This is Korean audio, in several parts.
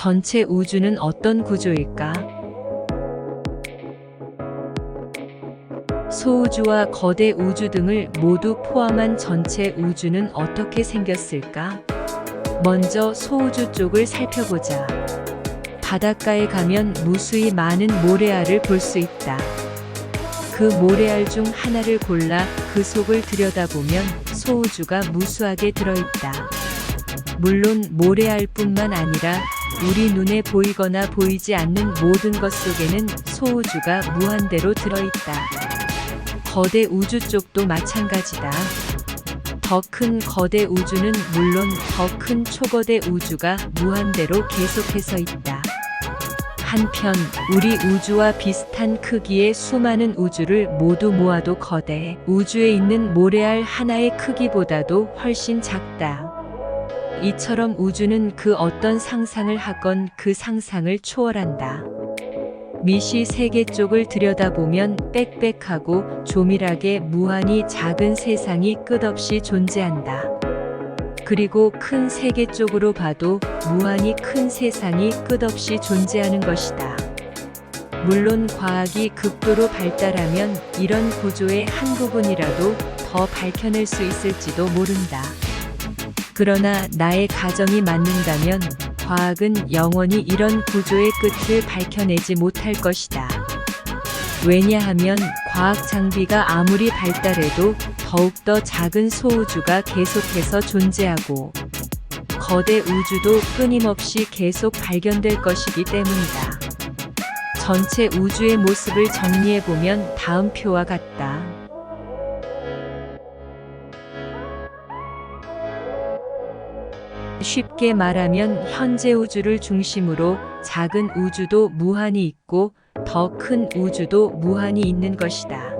전체 우주는 어떤 구조일까? 소우주와 거대 우주 등을 모두 포함한 전체 우주는 어떻게 생겼을까? 먼저 소우주 쪽을 살펴보자. 바닷가에 가면 무수히 많은 모래알을 볼 수 있다. 그 모래알 중 하나를 골라 그 속을 들여다보면 소우주가 무수하게 들어있다. 물론 모래알뿐만 아니라 우리 눈에 보이거나 보이지 않는 모든 것 속에는 소우주가 무한대로 들어있다. 거대 우주 쪽도 마찬가지다. 더 큰 거대 우주는 물론 더 큰 초거대 우주가 무한대로 계속해서 있다. 한편 우리 우주와 비슷한 크기의 수많은 우주를 모두 모아도 거대 우주에 있는 모래알 하나의 크기보다도 훨씬 작다. 이처럼 우주는 그 어떤 상상을 하건 그 상상을 초월한다. 미시 세계 쪽을 들여다보면 빽빽하고 조밀하게 무한히 작은 세상이 끝없이 존재한다. 그리고 큰 세계 쪽으로 봐도 무한히 큰 세상이 끝없이 존재하는 것이다. 물론 과학이 극도로 발달하면 이런 구조의 한 부분이라도 더 밝혀낼 수 있을지도 모른다. 그러나 나의 가정이 맞는다면 과학은 영원히 이런 구조의 끝을 밝혀내지 못할 것이다. 왜냐하면 과학 장비가 아무리 발달해도 더욱더 작은 소우주가 계속해서 존재하고 거대 우주도 끊임없이 계속 발견될 것이기 때문이다. 전체 우주의 모습을 정리해보면 다음 표와 같다. 쉽게 말하면 현재 우주를 중심으로 작은 우주도 무한히 있고 더 큰 우주도 무한히 있는 것이다.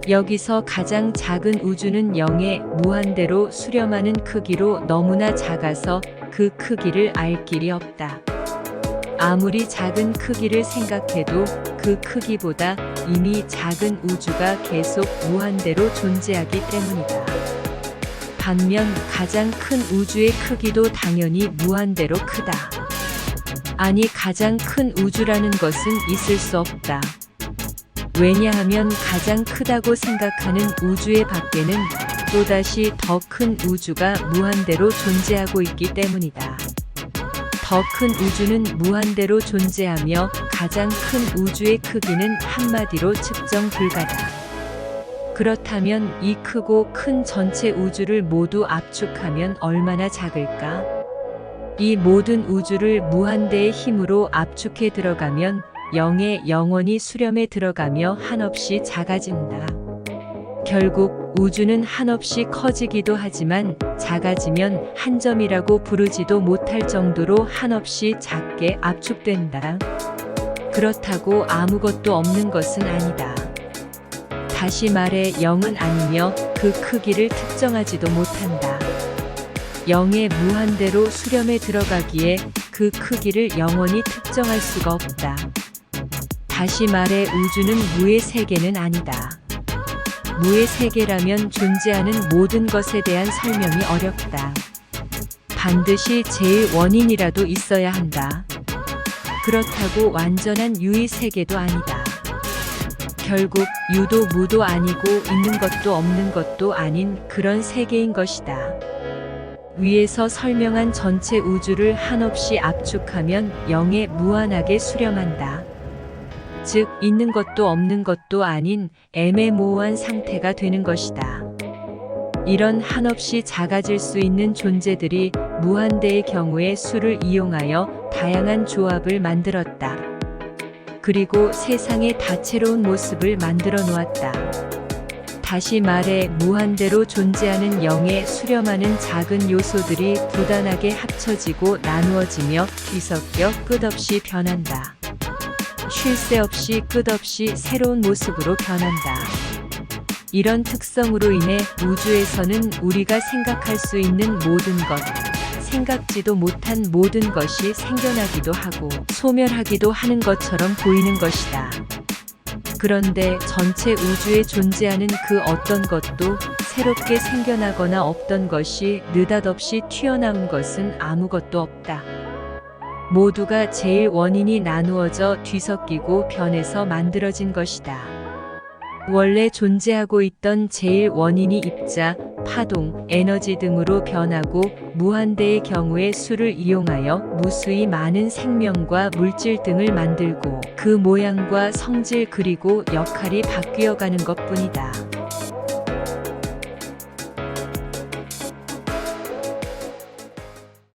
여기서 가장 작은 우주는 0의 무한대로 수렴하는 크기로 너무나 작아서 그 크기를 알 길이 없다. 아무리 작은 크기를 생각해도 그 크기보다 이미 작은 우주가 계속 무한대로 존재하기 때문이다. 반면 가장 큰 우주의 크기도 당연히 무한대로 크다. 아니, 가장 큰 우주라는 것은 있을 수 없다. 왜냐하면 가장 크다고 생각하는 우주의 밖에는 또다시 더 큰 우주가 무한대로 존재하고 있기 때문이다. 더 큰 우주는 무한대로 존재하며 가장 큰 우주의 크기는 한마디로 측정 불가다. 그렇다면 이 크고 큰 전체 우주를 모두 압축하면 얼마나 작을까? 이 모든 우주를 무한대의 힘으로 압축해 들어가면 0에 영원히 수렴해 들어가며 한없이 작아진다. 결국 우주는 한없이 커지기도 하지만 작아지면 한 점이라고 부르지도 못할 정도로 한없이 작게 압축된다. 그렇다고 아무것도 없는 것은 아니다. 다시 말해 0은 아니며 그 크기를 특정하지도 못한다. 0에 무한대로 수렴해 들어가기에 그 크기를 영원히 특정할 수가 없다. 다시 말해 우주는 무의 세계는 아니다. 무의 세계라면 존재하는 모든 것에 대한 설명이 어렵다. 반드시 제일 원인이라도 있어야 한다. 그렇다고 완전한 유의 세계도 아니다. 결국 유도 무도 아니고 있는 것도 없는 것도 아닌 그런 세계인 것이다. 위에서 설명한 전체 우주를 한없이 압축하면 0에 무한하게 수렴한다. 즉, 있는 것도 없는 것도 아닌 애매모호한 상태가 되는 것이다. 이런 한없이 작아질 수 있는 존재들이 무한대의 경우에 수를 이용하여 다양한 조합을 만들었다. 그리고 세상의 다채로운 모습을 만들어 놓았다. 다시 말해 무한대로 존재하는 0에 수렴하는 작은 요소들이 부단하게 합쳐지고 나누어지며 뒤섞여 끝없이 변한다. 쉴 새 없이 끝없이 새로운 모습으로 변한다. 이런 특성으로 인해 우주에서는 우리가 생각할 수 있는 모든 것, 생각지도 못한 모든 것이 생겨나기도 하고 소멸하기도 하는 것처럼 보이는 것이다. 그런데 전체 우주에 존재하는 그 어떤 것도 새롭게 생겨나거나 없던 것이 느닷없이 튀어나온 것은 아무것도 없다. 모두가 제일 원인이 나누어져 뒤섞이고 변해서 만들어진 것이다. 원래 존재하고 있던 제일 원인이 입자, 파동, 에너지 등으로 변하고 무한대의 경우에 수를 이용하여 무수히 많은 생명과 물질 등을 만들고 그 모양과 성질 그리고 역할이 바뀌어가는 것뿐이다.